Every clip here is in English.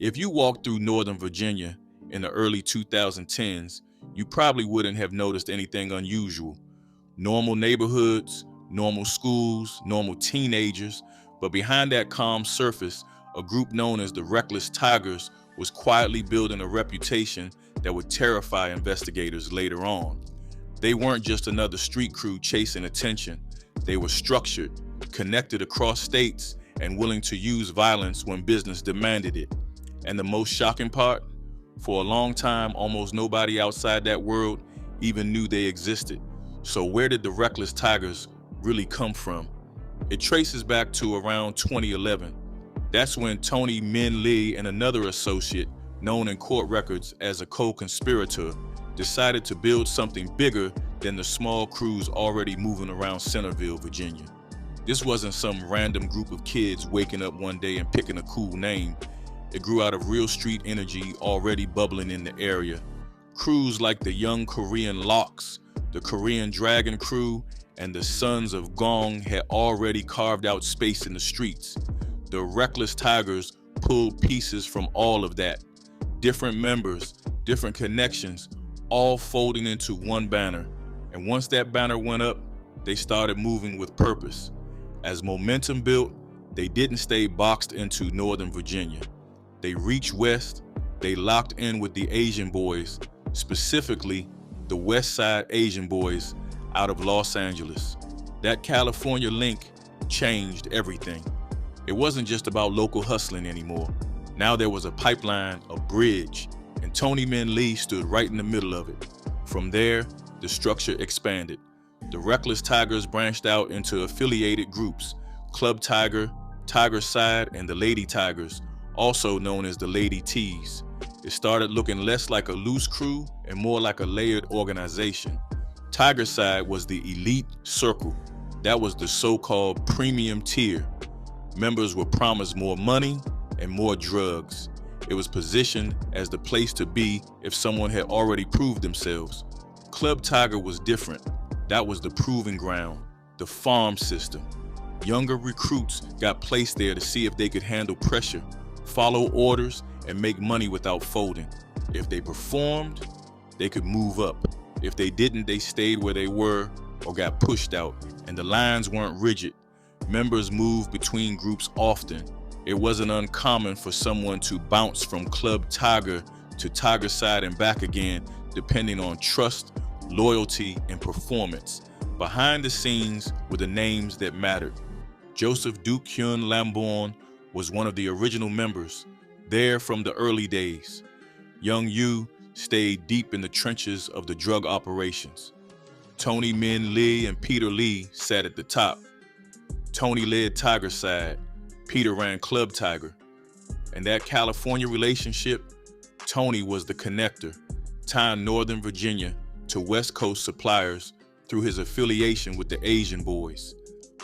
If you walked through Northern Virginia in the early 2010s, you probably wouldn't have noticed anything unusual. Normal neighborhoods, normal schools, normal teenagers, but behind that calm surface, a group known as the Reckless Tigers was quietly building a reputation that would terrify investigators later on. They weren't just another street crew chasing attention. They were structured, connected across states, and willing to use violence when business demanded it. And the most shocking part? For a long time, almost nobody outside that world even knew they existed. So where did the Reckless Tigers really come from? It traces back to around 2011. That's when Tony Min Lee and another associate, known in court records as a co-conspirator, decided to build something bigger than the small crews already moving around Centerville, Virginia. This wasn't some random group of kids waking up one day and picking a cool name. It grew out of real street energy already bubbling in the area. Crews like the Young Korean Locks, the Korean Dragon Crew, and the Sons of Gong had already carved out space in the streets. The Reckless Tigers pulled pieces from all of that. Different members, different connections, all folding into one banner. And once that banner went up, they started moving with purpose. As momentum built, they didn't stay boxed into Northern Virginia. They reached west, they locked in with the Asian boys, specifically the West Side Asian boys out of Los Angeles. That California link changed everything. It wasn't just about local hustling anymore. Now there was a pipeline, a bridge, and Tony Min Lee stood right in the middle of it. From there, the structure expanded. The Reckless Tigers branched out into affiliated groups, Club Tiger, Tiger Side, and the Lady Tigers, also known as the Lady T's. It started looking less like a loose crew and more like a layered organization. Tiger Side was the elite circle. That was the so-called premium tier. Members were promised more money and more drugs. It was positioned as the place to be if someone had already proved themselves. Club Tiger was different. That was the proving ground, the farm system. Younger recruits got placed there to see if they could handle pressure, follow orders, and make money without folding. If they performed, they could move up. If they didn't, they stayed where they were or got pushed out. And the lines weren't rigid. Members moved between groups often. It wasn't uncommon for someone to bounce from Club Tiger to Tiger Side and back again, depending on trust, loyalty, and performance. Behind the scenes were the names that mattered. Joseph Duke Hyun Lamborn was one of the original members, there from the early days. Young Yu stayed deep in the trenches of the drug operations. Tony Min Lee and Peter Lee sat at the top. Tony led Tiger Side, Peter ran Club Tiger. And that California relationship, Tony was the connector, tying Northern Virginia to West Coast suppliers through his affiliation with the Asian boys.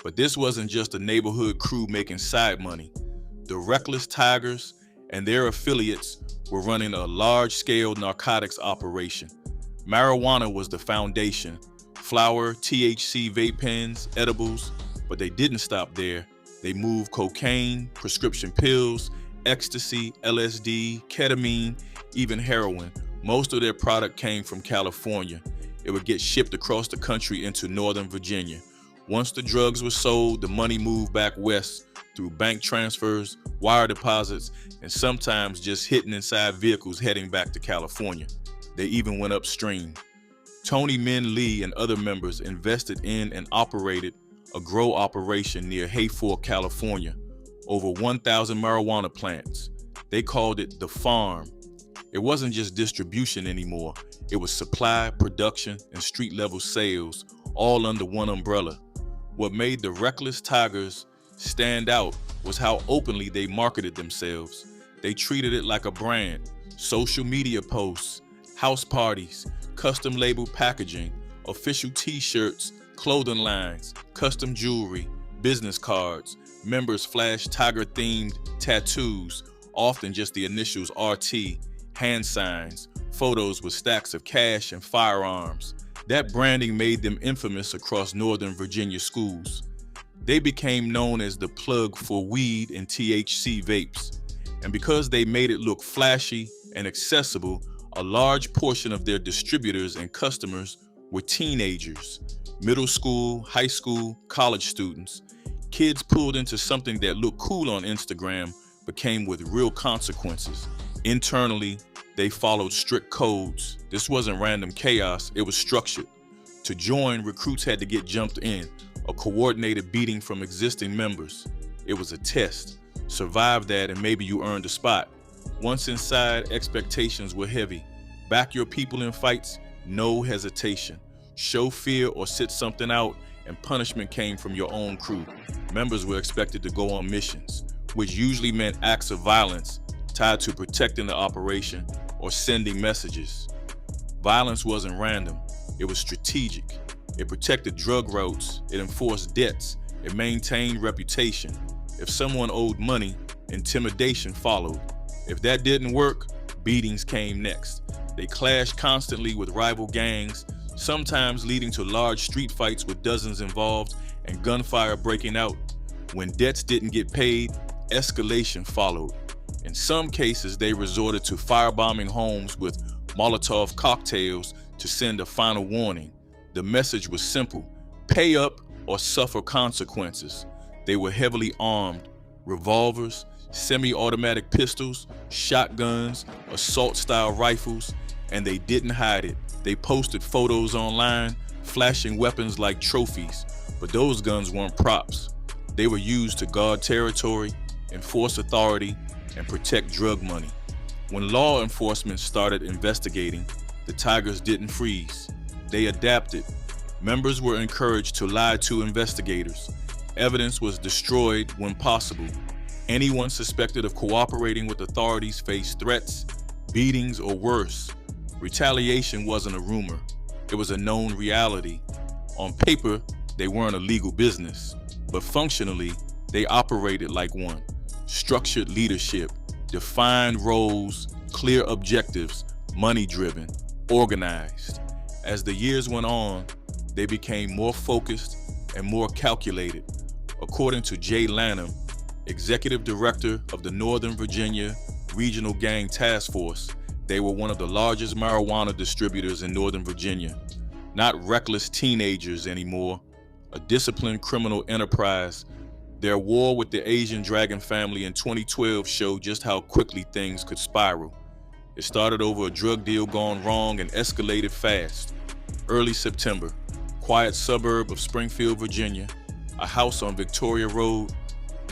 But this wasn't just a neighborhood crew making side money. The Reckless Tigers and their affiliates were running a large-scale narcotics operation. Marijuana was the foundation. Flower, THC vape pens, edibles, but they didn't stop there. They moved cocaine, prescription pills, ecstasy, LSD, ketamine, even heroin. Most of their product came from California. It would get shipped across the country into Northern Virginia. Once the drugs were sold, the money moved back west through bank transfers, wire deposits, and sometimes just hitting inside vehicles heading back to California. They even went upstream. Tony Min Lee and other members invested in and operated a grow operation near Hayfork, California. Over 1,000 marijuana plants. They called it the farm. It wasn't just distribution anymore. It was supply, production, and street-level sales, all under one umbrella. What made the Reckless Tigers stand out was how openly they marketed themselves. They treated it like a brand. Social media posts, house parties, custom label packaging, official t-shirts, clothing lines, custom jewelry, business cards. Members flashed Tiger-themed tattoos, often just the initials RT, hand signs, photos with stacks of cash and firearms. That branding made them infamous across Northern Virginia schools. They became known as the plug for weed and THC vapes. And because they made it look flashy and accessible, a large portion of their distributors and customers were teenagers, middle school, high school, college students. Kids pulled into something that looked cool on Instagram but came with real consequences. Internally, they followed strict codes. This wasn't random chaos, it was structured. To join, recruits had to get jumped in, a coordinated beating from existing members. It was a test. Survive that and maybe you earned a spot. Once inside, expectations were heavy. Back your people in fights, no hesitation. Show fear or sit something out, and punishment came from your own crew. Members were expected to go on missions, which usually meant acts of violence tied to protecting the operation or sending messages. Violence wasn't random, it was strategic. It protected drug routes, it enforced debts, it maintained reputation. If someone owed money, intimidation followed. If that didn't work, beatings came next. They clashed constantly with rival gangs, sometimes leading to large street fights with dozens involved and gunfire breaking out. When debts didn't get paid, escalation followed. In some cases, they resorted to firebombing homes with Molotov cocktails to send a final warning. The message was simple: pay up or suffer consequences. They were heavily armed: revolvers, semi-automatic pistols, shotguns, assault-style rifles, and they didn't hide it. They posted photos online, flashing weapons like trophies, but those guns weren't props. They were used to guard territory, enforce authority, and protect drug money. When law enforcement started investigating, the Tigers didn't freeze. They adapted. Members were encouraged to lie to investigators. Evidence was destroyed when possible. Anyone suspected of cooperating with authorities faced threats, beatings, or worse. Retaliation wasn't a rumor. It was a known reality. On paper, they weren't a legal business, but functionally, they operated like one. Structured leadership, defined roles, clear objectives, money-driven, organized. As the years went on, they became more focused and more calculated. According to Jay Lanham, executive director of the Northern Virginia Regional Gang Task Force, they were one of the largest marijuana distributors in Northern Virginia. Not reckless teenagers anymore, a disciplined criminal enterprise. Their war with the Asian Dragon family in 2012 showed just how quickly things could spiral. It started over a drug deal gone wrong and escalated fast. Early September, quiet suburb of Springfield, Virginia, a house on Victoria Road.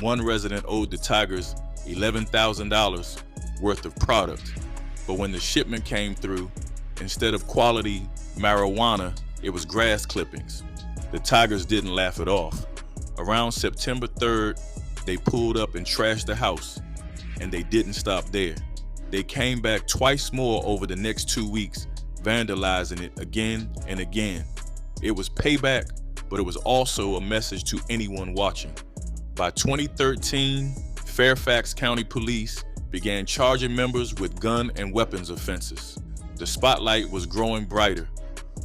One resident owed the Tigers $11,000 worth of product. But when the shipment came through, instead of quality marijuana, it was grass clippings. The Tigers didn't laugh it off. Around September 3rd, they pulled up and trashed the house, and they didn't stop there. They came back twice more over the next 2 weeks, vandalizing it again and again. It was payback, but it was also a message to anyone watching. By 2013, Fairfax County Police began charging members with gun and weapons offenses. The spotlight was growing brighter.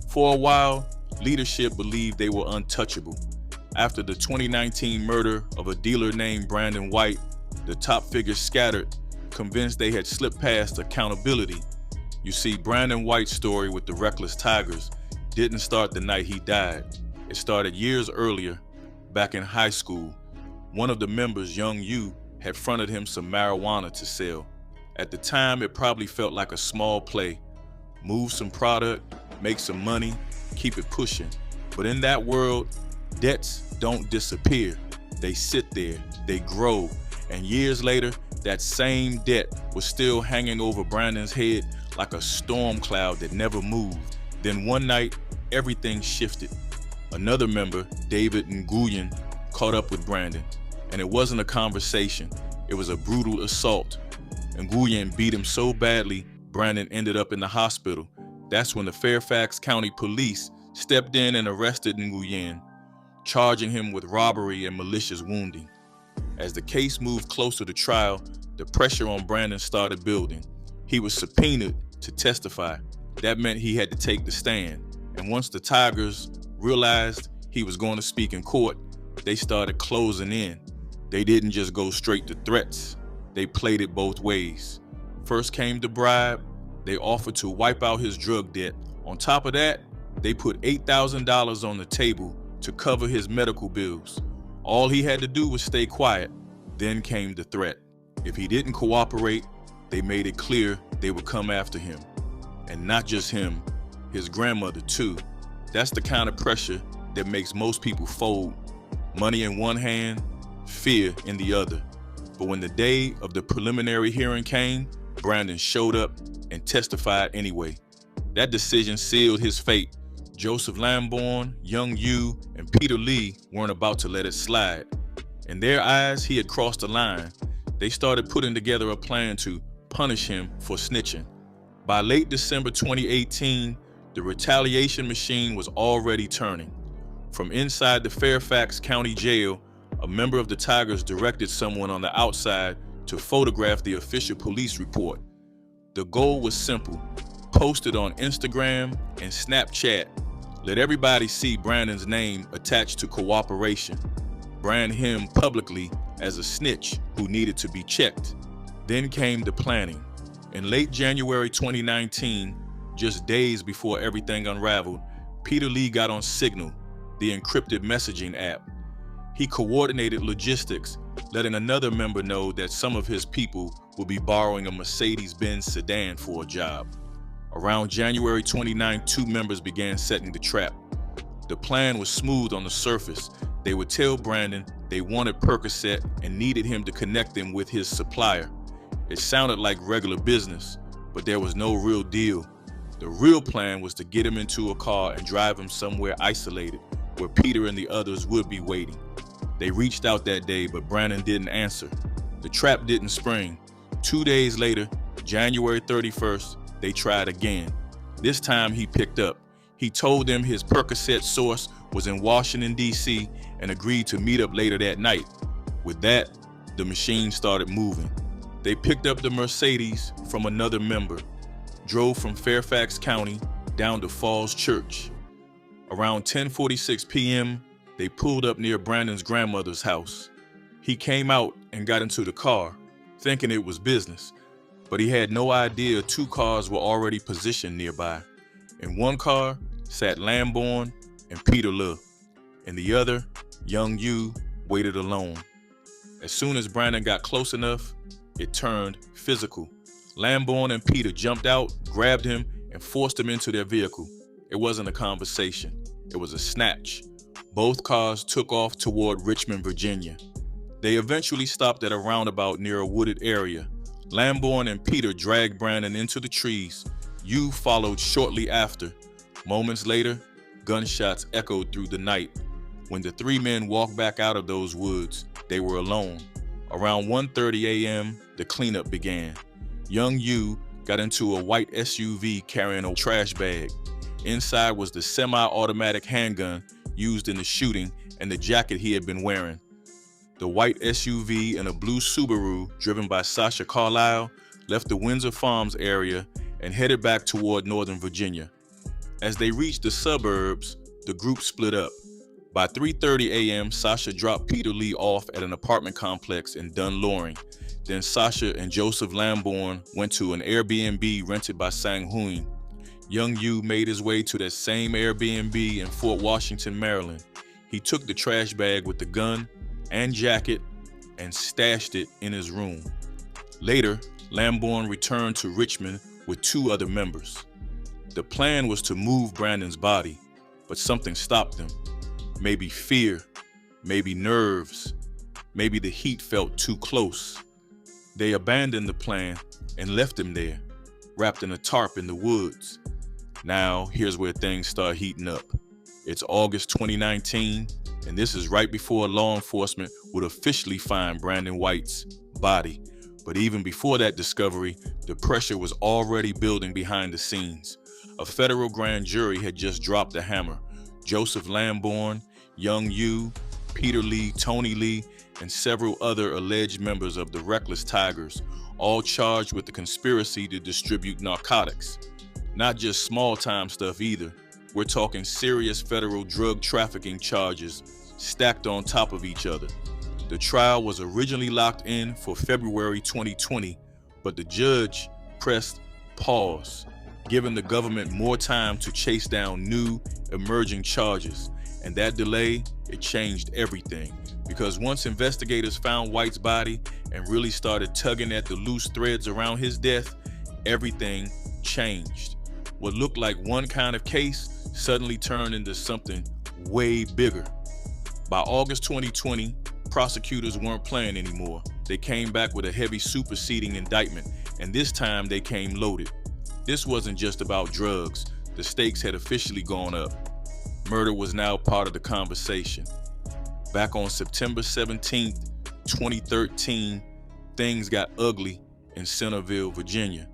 For a while, leadership believed they were untouchable. After the 2019 murder of a dealer named Brandon White, the top figures scattered, convinced they had slipped past accountability. You see, Brandon White's story with the reckless Tigers didn't start the night he died. It started years earlier, back in high school. One of the members, young Yu, had fronted him some marijuana to sell. At the time, it probably felt like a small play. Move some product, make some money, keep it pushing. But in that world, debts don't disappear. They sit there, they grow, and years later, that same debt was still hanging over Brandon's head like a storm cloud that never moved. Then one night, everything shifted. Another member, David Nguyen, caught up with Brandon, and it wasn't a conversation, it was a brutal assault. Nguyen beat him so badly, Brandon ended up in the hospital. That's when the Fairfax County Police stepped in and arrested Nguyen, charging him with robbery and malicious wounding. As the case moved closer to trial, the pressure on Brandon started building. He was subpoenaed to testify. That meant he had to take the stand. And once the Tigers realized he was going to speak in court, they started closing in. They didn't just go straight to threats. they played it both ways. First came the bribe. They offered to wipe out his drug debt. On top of that, they put $8,000 on the table to cover his medical bills. All he had to do was stay quiet. Then came the threat. If he didn't cooperate, they made it clear they would come after him. And not just him, his grandmother too. That's the kind of pressure that makes most people fold. Money in one hand, fear in the other. But when the day of the preliminary hearing came, Brandon showed up and testified anyway. That decision sealed his fate. Joseph Lamborn, Young Yu, and Peter Lee weren't about to let it slide. In their eyes, he had crossed the line. They started putting together a plan to punish him for snitching. By late December 2018, the retaliation machine was already turning. From inside the Fairfax County Jail, a member of the Tigers directed someone on the outside to photograph the official police report. The goal was simple: post it on Instagram and Snapchat. Let everybody see Brandon's name attached to cooperation. Brand him publicly as a snitch who needed to be checked. Then came the planning. In late January 2019, just days before everything unraveled, Peter Lee got on Signal, the encrypted messaging app. He coordinated logistics, letting another member know that some of his people would be borrowing a Mercedes-Benz sedan for a job. Around January 29, 2 members began setting the trap. The plan was smooth on the surface. They would tell Brandon they wanted Percocet and needed him to connect them with his supplier. It sounded like regular business, but there was no real deal. The real plan was to get him into a car and drive him somewhere isolated, where Peter and the others would be waiting. They reached out that day, but Brandon didn't answer. The trap didn't spring. 2 days later, January 31st, they tried again. This time he picked up. He told them his Percocet source was in Washington, D.C. and agreed to meet up later that night. With that, the machine started moving. They picked up the Mercedes from another member, drove from Fairfax County down to Falls Church. Around 10:46 p.m., they pulled up near Brandon's grandmother's house. He came out and got into the car, thinking it was business, but he had no idea 2 cars were already positioned nearby. In one car sat Lamborn and Peter Lee. In the other, Young Yu waited alone. As soon as Brandon got close enough, it turned physical. Lamborn and Peter jumped out, grabbed him, and forced him into their vehicle. It wasn't a conversation. It was a snatch. Both cars took off toward Richmond, Virginia. They eventually stopped at a roundabout near a wooded area. Lamborn and Peter dragged Brandon into the trees. Yu followed shortly after. Moments later, gunshots echoed through the night. When the 3 men walked back out of those woods, they were alone. Around 1:30 a.m., the cleanup began. Young Yu got into a white SUV carrying a trash bag. Inside was the semi-automatic handgun used in the shooting and the jacket he had been wearing. The white SUV and a blue Subaru, driven by Sasha Carlisle, left the Windsor Farms area and headed back toward Northern Virginia. As they reached the suburbs, the group split up. By 3:30 a.m., Sasha dropped Peter Lee off at an apartment complex in Dunloring. Then Sasha and Joseph Lamborn went to an Airbnb rented by Sang Huynh. Young Yu made his way to that same Airbnb in Fort Washington, Maryland. He took the trash bag with the gun and jacket and stashed it in his room. Later, Lamborn returned to Richmond with 2 other members. The plan was to move Brandon's body, but something stopped them. Maybe fear, maybe nerves, maybe the heat felt too close. They abandoned the plan and left him there, wrapped in a tarp in the woods. Now, here's where things start heating up. It's August 2019, and this is right before law enforcement would officially find Brandon White's body. But even before that discovery, the pressure was already building behind the scenes. A federal grand jury had just dropped the hammer. Joseph Lamborn, Young Yu, Peter Lee, Tony Lee, and several other alleged members of the Reckless Tigers, all charged with the conspiracy to distribute narcotics. Not just small-time stuff either. We're talking serious federal drug trafficking charges stacked on top of each other. The trial was originally locked in for February 2020, but the judge pressed pause, giving the government more time to chase down new emerging charges. And that delay, it changed everything. Because once investigators found White's body and really started tugging at the loose threads around his death, everything changed. What looked like one kind of case suddenly turned into something way bigger. By August 2020, prosecutors weren't playing anymore. They came back with a heavy superseding indictment, and this time they came loaded. This wasn't just about drugs. The stakes had officially gone up. Murder was now part of the conversation. Back on September 17th, 2013, things got ugly in Centerville, Virginia.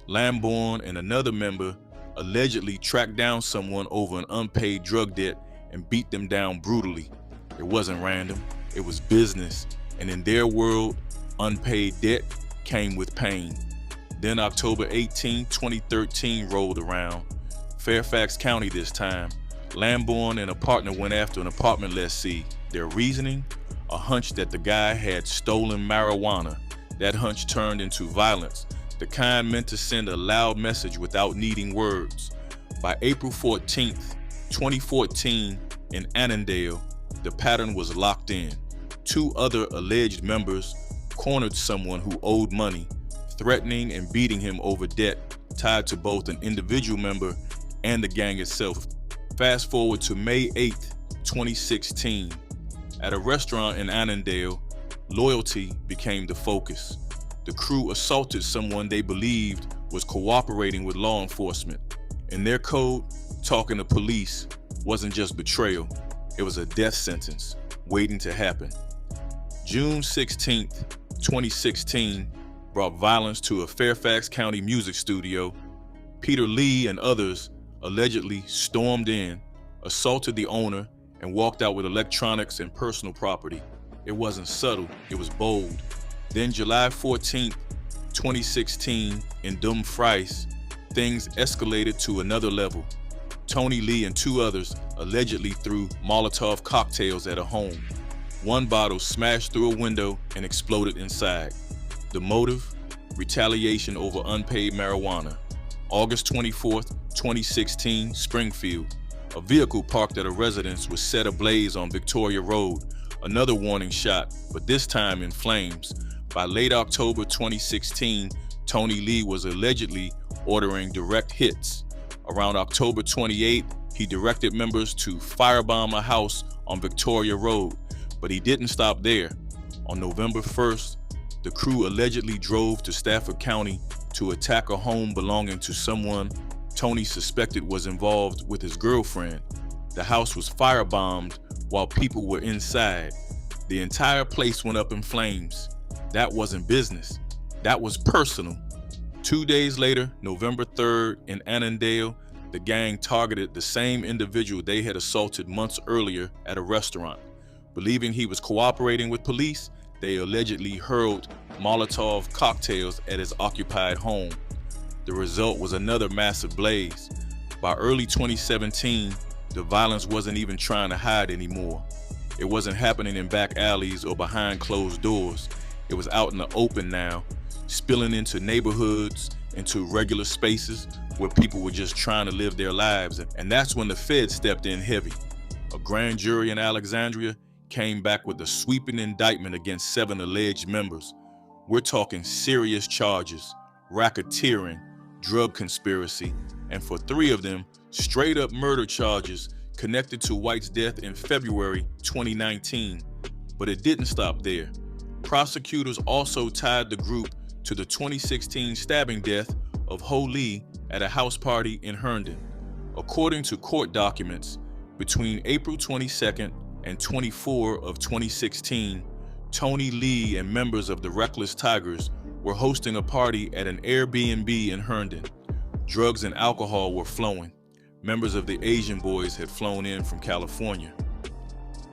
Lamborn and another member allegedly tracked down someone over an unpaid drug debt and beat them down brutally. It wasn't random, it was business, and in their world, unpaid debt came with pain. Then October 18, 2013 rolled around. Fairfax County this time. Lamborn and a partner went after an apartment lessee. Their reasoning? A hunch that the guy had stolen marijuana. That hunch turned into violence, the kind meant to send a loud message without needing words. By April 14th, 2014, in Annandale, the pattern was locked in. Two other alleged members cornered someone who owed money, threatening and beating him over debt tied to both an individual member and the gang itself. Fast forward to May 8th, 2016. At a restaurant in Annandale, loyalty became the focus. The crew assaulted someone they believed was cooperating with law enforcement. In their code, talking to police wasn't just betrayal, it was a death sentence waiting to happen. June 16th, 2016 brought violence to a Fairfax County music studio. Peter Lee and others allegedly stormed in, assaulted the owner, and walked out with electronics and personal property. It wasn't subtle, it was bold. Then July 14th, 2016, in Dumfries, things escalated to another level. Tony Lee and two others allegedly threw Molotov cocktails at a home. One bottle smashed through a window and exploded inside. The motive? Retaliation over unpaid marijuana. August 24th, 2016, Springfield. A vehicle parked at a residence was set ablaze on Victoria Road. Another warning shot, but this time in flames. By late October 2016, Tony Lee was allegedly ordering direct hits. Around October 28, he directed members to firebomb a house on Victoria Road, but he didn't stop there. On November 1st, the crew allegedly drove to Stafford County to attack a home belonging to someone Tony suspected was involved with his girlfriend. The house was firebombed while people were inside. The entire place went up in flames. That wasn't business, that was personal. 2 days later, November 3rd, in Annandale, the gang targeted the same individual they had assaulted months earlier at a restaurant. Believing he was cooperating with police, they allegedly hurled Molotov cocktails at his occupied home. The result was another massive blaze. By early 2017, the violence wasn't even trying to hide anymore. It wasn't happening in back alleys or behind closed doors. It was out in the open now, spilling into neighborhoods, into regular spaces where people were just trying to live their lives. And that's when the feds stepped in heavy. A grand jury in Alexandria came back with a sweeping indictment against 7 alleged members. We're talking serious charges, racketeering, drug conspiracy, and for 3 of them, straight up murder charges connected to White's death in February 2019. But it didn't stop there. Prosecutors also tied the group to the 2016 stabbing death of Ho Lee at a house party in Herndon. According to court documents, between April 22nd and 24 of 2016, Tony Lee and members of the Reckless Tigers were hosting a party at an Airbnb in Herndon. Drugs and alcohol were flowing. Members of the Asian Boys had flown in from California.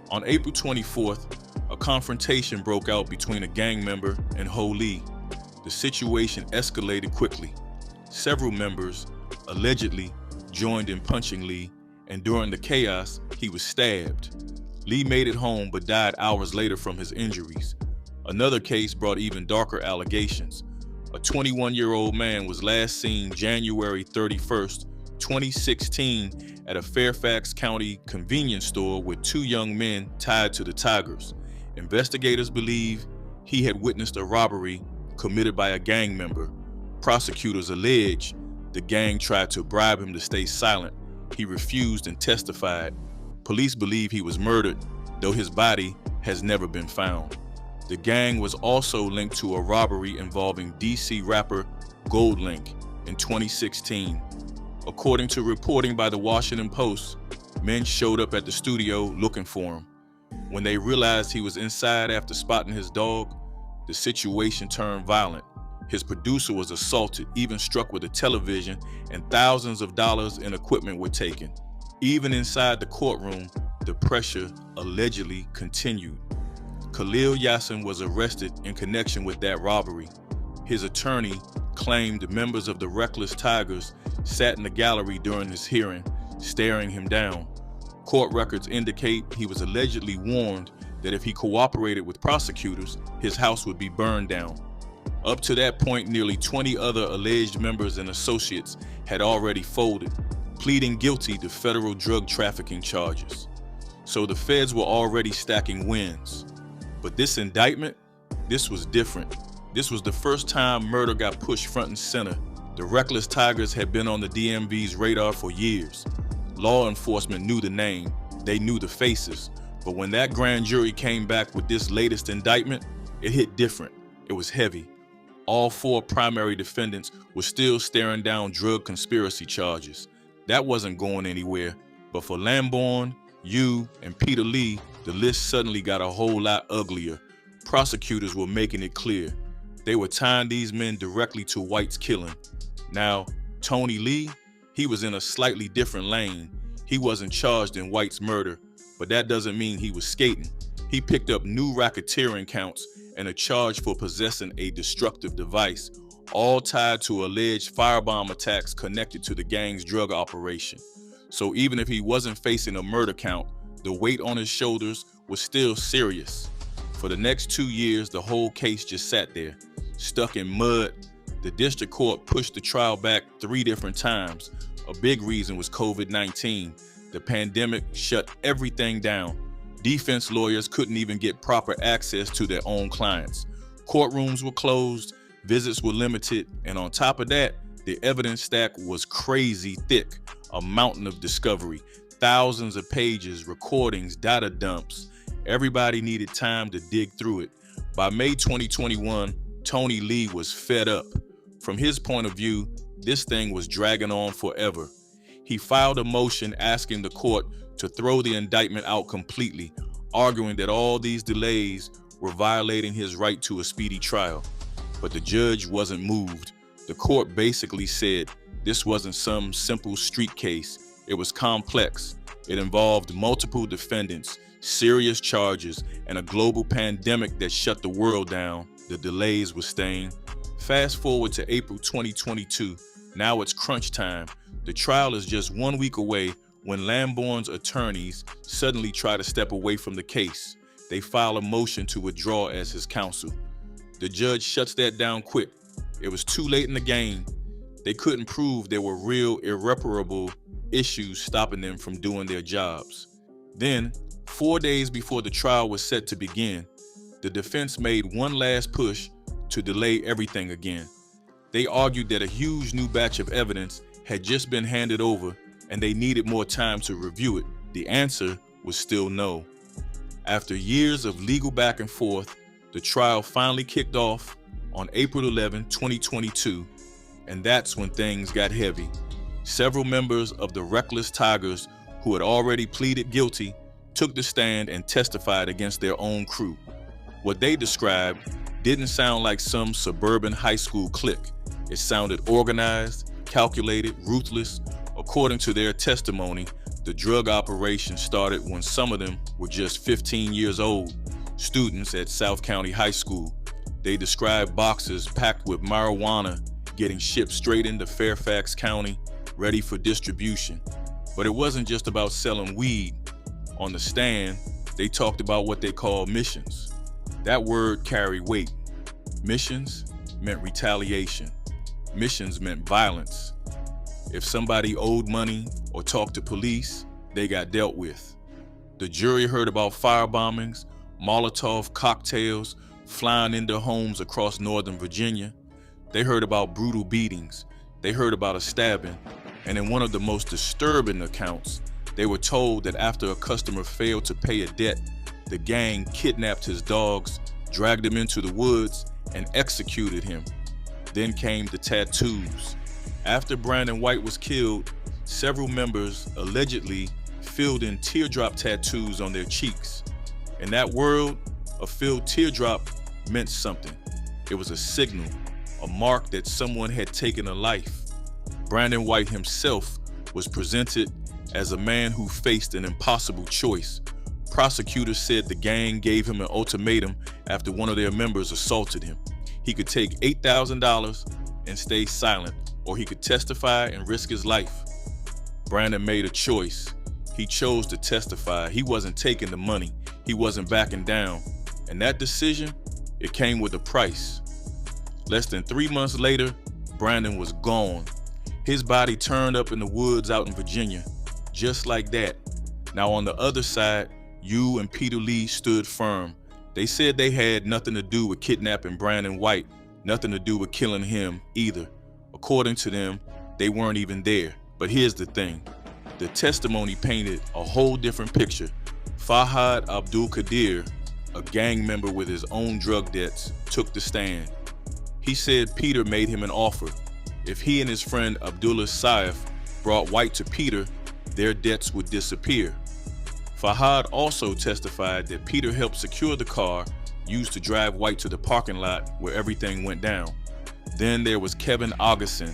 On April 24th, a confrontation broke out between a gang member and Ho Lee. The situation escalated quickly. Several members allegedly joined in punching Lee, and during the chaos, he was stabbed. Lee made it home but died hours later from his injuries. Another case brought even darker allegations. A 21-year-old man was last seen January 31st, 2016 at a Fairfax County convenience store with two young men tied to the Tigers. Investigators believe he had witnessed a robbery committed by a gang member. Prosecutors allege the gang tried to bribe him to stay silent. He refused and testified. Police believe he was murdered, though his body has never been found. The gang was also linked to a robbery involving DC rapper GoldLink in 2016. According to reporting by the Washington Post, men showed up at the studio looking for him. When they realized he was inside after spotting his dog, the situation turned violent. His producer was assaulted, even struck with a television, and thousands of dollars in equipment were taken. Even inside the courtroom, the pressure allegedly continued. Khalil Yassin was arrested in connection with that robbery. His attorney claimed members of the Reckless Tigers sat in the gallery during his hearing, staring him down. Court records indicate he was allegedly warned that if he cooperated with prosecutors, his house would be burned down. Up to that point, nearly 20 other alleged members and associates had already folded, pleading guilty to federal drug trafficking charges. So the feds were already stacking wins. But this indictment, this was different. This was the first time murder got pushed front and center. The Reckless Tigers had been on the DMV's radar for years. Law enforcement knew the name, they knew the faces, but when that grand jury came back with this latest indictment, it hit different. It was heavy. All four primary defendants were still staring down drug conspiracy charges. That wasn't going anywhere, but for Lamborn, Yu, and Peter Lee, the list suddenly got a whole lot uglier. Prosecutors were making it clear. They were tying these men directly to White's killing. Now, Tony Lee, he was in a slightly different lane. He wasn't charged in White's murder, but that doesn't mean he was skating. He picked up new racketeering counts and a charge for possessing a destructive device, all tied to alleged firebomb attacks connected to the gang's drug operation. So even if he wasn't facing a murder count, the weight on his shoulders was still serious. For the next 2 years, the whole case just sat there, stuck in mud. The district court pushed the trial back 3 different times. A big reason was COVID-19. The pandemic shut everything down. Defense lawyers couldn't even get proper access to their own clients. Courtrooms were closed, visits were limited, and on top of that, the evidence stack was crazy thick, a mountain of discovery, thousands of pages, recordings, data dumps. Everybody needed time to dig through it. By May 2021, Tony Lee was fed up. From his point of view, this thing was dragging on forever. He filed a motion asking the court to throw the indictment out completely, arguing that all these delays were violating his right to a speedy trial. But the judge wasn't moved. The court basically said this wasn't some simple street case. It was complex. It involved multiple defendants, serious charges, and a global pandemic that shut the world down. The delays were staying. Fast forward to April 2022. Now it's crunch time. The trial is just 1 week away when Lamborn's attorneys suddenly try to step away from the case. They file a motion to withdraw as his counsel. The judge shuts that down quick. It was too late in the game. They couldn't prove there were real irreparable issues stopping them from doing their jobs. Then, 4 days before the trial was set to begin, the defense made one last push to delay everything again. They argued that a huge new batch of evidence had just been handed over and they needed more time to review it. The answer was still no. After years of legal back and forth, the trial finally kicked off on April 11, 2022, and that's when things got heavy. Several members of the Reckless Tigers who had already pleaded guilty took the stand and testified against their own crew. What they described didn't sound like some suburban high school clique. It sounded organized, calculated, ruthless. According to their testimony, the drug operation started when some of them were just 15 years old, students at South County High School. They described boxes packed with marijuana getting shipped straight into Fairfax County, ready for distribution. But it wasn't just about selling weed. On the stand, they talked about what they call missions. That word carried weight. Missions meant retaliation. Missions meant violence. If somebody owed money or talked to police, they got dealt with. The jury heard about fire bombings, Molotov cocktails flying into homes across Northern Virginia. They heard about brutal beatings. They heard about a stabbing. And in one of the most disturbing accounts, they were told that after a customer failed to pay a debt, the gang kidnapped his dogs, dragged him into the woods, and executed him. Then came the tattoos. After Brandon White was killed, several members allegedly filled in teardrop tattoos on their cheeks. In that world, a filled teardrop meant something. It was a signal, a mark that someone had taken a life. Brandon White himself was presented as a man who faced an impossible choice. Prosecutors said the gang gave him an ultimatum after one of their members assaulted him. He could take $8,000 and stay silent, or he could testify and risk his life. Brandon made a choice. He chose to testify. He wasn't taking the money. He wasn't backing down. And that decision, it came with a price. Less than 3 months later, Brandon was gone. His body turned up in the woods out in Virginia, just like that. Now on the other side, you and Peter Lee stood firm. They said they had nothing to do with kidnapping Brandon White, nothing to do with killing him either. According to them, they weren't even there. But here's the thing. The testimony painted a whole different picture. Fahad Abdul-Qadir, a gang member with his own drug debts, took the stand. He said Peter made him an offer. If he and his friend Abdullah Saif brought White to Peter, their debts would disappear. Fahad also testified that Peter helped secure the car used to drive White to the parking lot where everything went down. Then there was Kevin Augustin.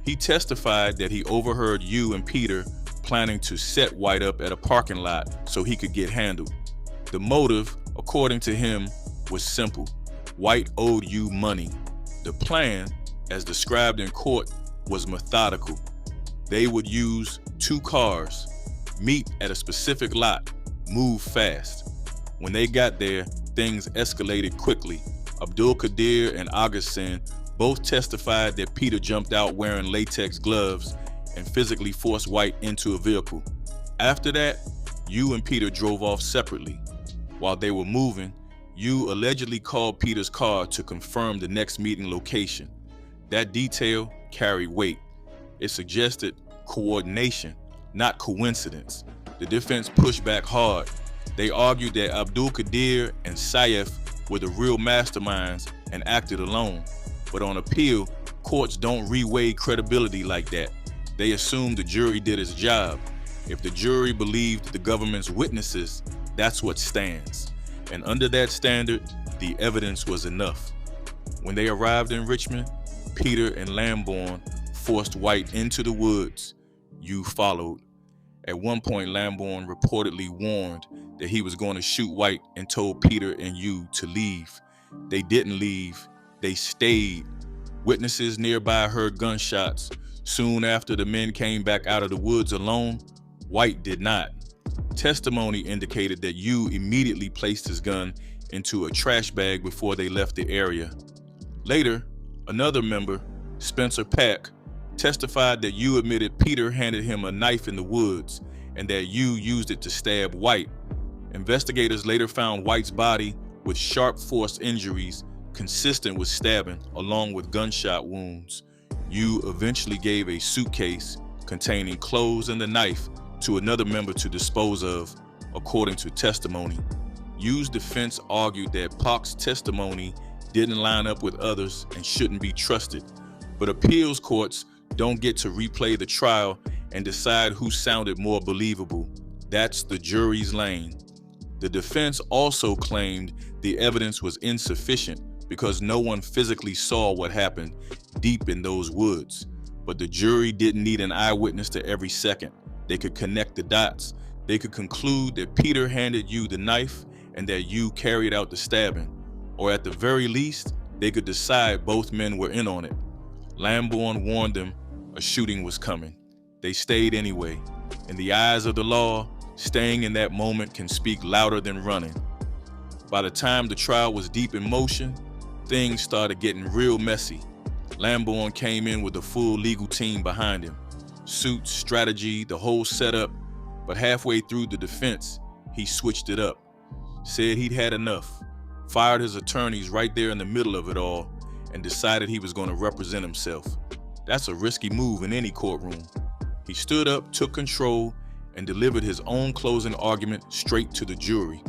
He testified that he overheard you and Peter planning to set White up at a parking lot so he could get handled. The motive, according to him, was simple. White owed you money. The plan, as described in court, was methodical. They would use 2 cars, meet at a specific lot, move fast. When they got there, things escalated quickly. Abdul-Qadir and Augustin both testified that Peter jumped out wearing latex gloves and physically forced White into a vehicle. After that, you and Peter drove off separately. While they were moving, you allegedly called Peter's car to confirm the next meeting location. That detail carried weight. It suggested coordination, not coincidence. The defense pushed back hard. They argued that Abdul-Qadir and Saif were the real masterminds and acted alone. But on appeal, courts don't reweigh credibility like that. They assume the jury did its job. If the jury believed the government's witnesses, that's what stands. And under that standard, the evidence was enough. When they arrived in Richmond, Peter and Lamborn forced White into the woods. You followed. At one point, Lamborn reportedly warned that he was going to shoot White and told Peter and you to leave. They didn't leave. They stayed. Witnesses nearby heard gunshots. Soon after, the men came back out of the woods alone. White did not. Testimony indicated that you immediately placed his gun into a trash bag before they left the area. Later, another member, Spencer Pack, testified that you admitted Peter handed him a knife in the woods and that you used it to stab White. Investigators later found White's body with sharp force injuries consistent with stabbing, along with gunshot wounds. You eventually gave a suitcase containing clothes and the knife to another member to dispose of, according to testimony. Yu's defense argued that Pac's testimony didn't line up with others and shouldn't be trusted. But appeals courts don't get to replay the trial and decide who sounded more believable. That's the jury's lane. The defense also claimed the evidence was insufficient because no one physically saw what happened deep in those woods. But the jury didn't need an eyewitness to every second. They could connect the dots. They could conclude that Peter handed you the knife and that you carried out the stabbing. Or at the very least, they could decide both men were in on it. Lamborn warned them a shooting was coming. They stayed anyway. In the eyes of the law, Staying in that moment can speak louder than running. By the time the trial was deep in motion, things started getting real messy. Lamborn came in with a full legal team behind him. Suits, strategy, the whole setup. But halfway through the defense, he switched it up. Said he'd had enough. Fired his attorneys right there in the middle of it all and decided he was going to represent himself. That's a risky move in any courtroom. He stood up, took control, and delivered his own closing argument straight to the jury.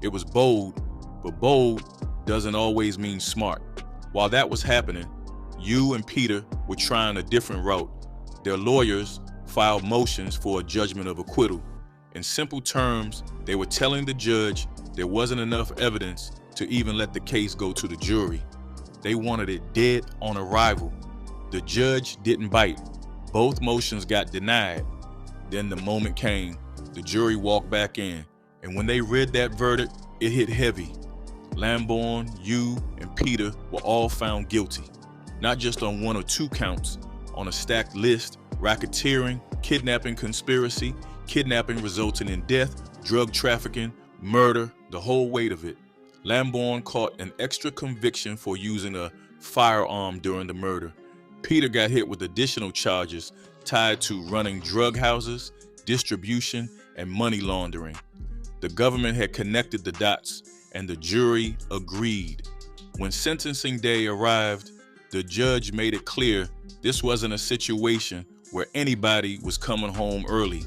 It was bold, but bold doesn't always mean smart. While that was happening, you and Peter were trying a different route. Their lawyers filed motions for a judgment of acquittal. In simple terms, they were telling the judge there wasn't enough evidence to even let the case go to the jury. They wanted it dead on arrival. The judge didn't bite. Both motions got denied. Then the moment came. The jury walked back in, and when they read that verdict, it hit heavy. Lamborn, you, and Peter were all found guilty, not just on 1 or 2 counts, on a stacked list: racketeering, kidnapping conspiracy, kidnapping resulting in death, drug trafficking, murder, the whole weight of it. Lamborn caught an extra conviction for using a firearm during the murder. Peter got hit with additional charges tied to running drug houses, distribution, and money laundering. The government had connected the dots, and the jury agreed. When sentencing day arrived, the judge made it clear this wasn't a situation where anybody was coming home early.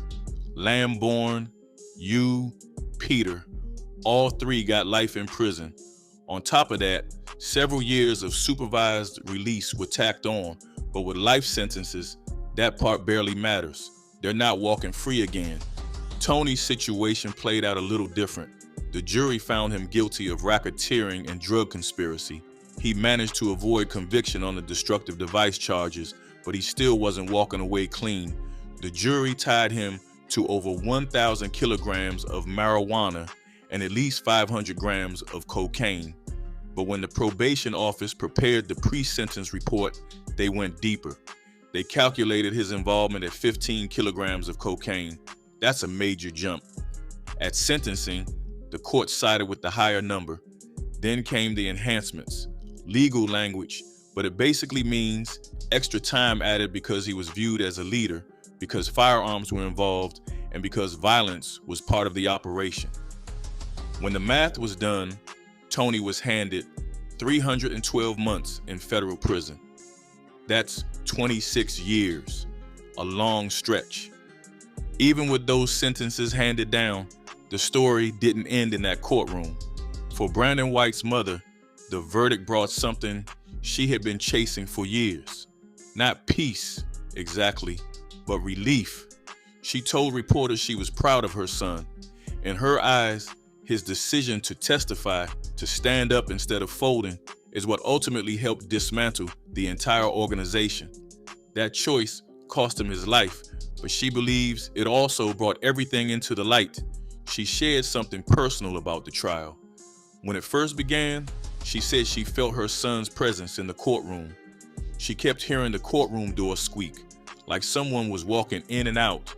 Lamborn, you, Peter, all 3 got life in prison. On top of that, several years of supervised release were tacked on, but with life sentences, that part barely matters. They're not walking free again. Tony's situation played out a little different. The jury found him guilty of racketeering and drug conspiracy. He managed to avoid conviction on the destructive device charges, but he still wasn't walking away clean. The jury tied him to over 1,000 kilograms of marijuana and at least 500 grams of cocaine. But when the probation office prepared the pre-sentence report, they went deeper. They calculated his involvement at 15 kilograms of cocaine. That's a major jump. At sentencing, the court sided with the higher number. Then came the enhancements. Legal language, but it basically means extra time added because he was viewed as a leader, because firearms were involved, and because violence was part of the operation. When the math was done, Tony was handed 312 months in federal prison. That's 26 years, a long stretch. Even with those sentences handed down, the story didn't end in that courtroom. For Brandon White's mother, the verdict brought something she had been chasing for years. Not peace, exactly, but relief. She told reporters she was proud of her son. In her eyes, his decision to testify, to stand up instead of folding, is what ultimately helped dismantle the entire organization. That choice cost him his life, but she believes it also brought everything into the light. She shared something personal about the trial. When it first began, she said she felt her son's presence in the courtroom. She kept hearing the courtroom door squeak, like someone was walking in and out.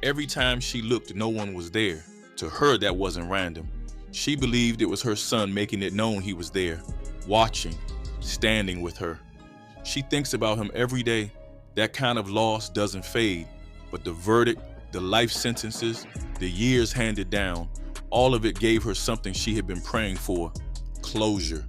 Every time she looked, no one was there. To her, that wasn't random. She believed it was her son making it known he was there, watching, standing with her. She thinks about him every day. That kind of loss doesn't fade, but the verdict, the life sentences, the years handed down, all of it gave her something she had been praying for: closure.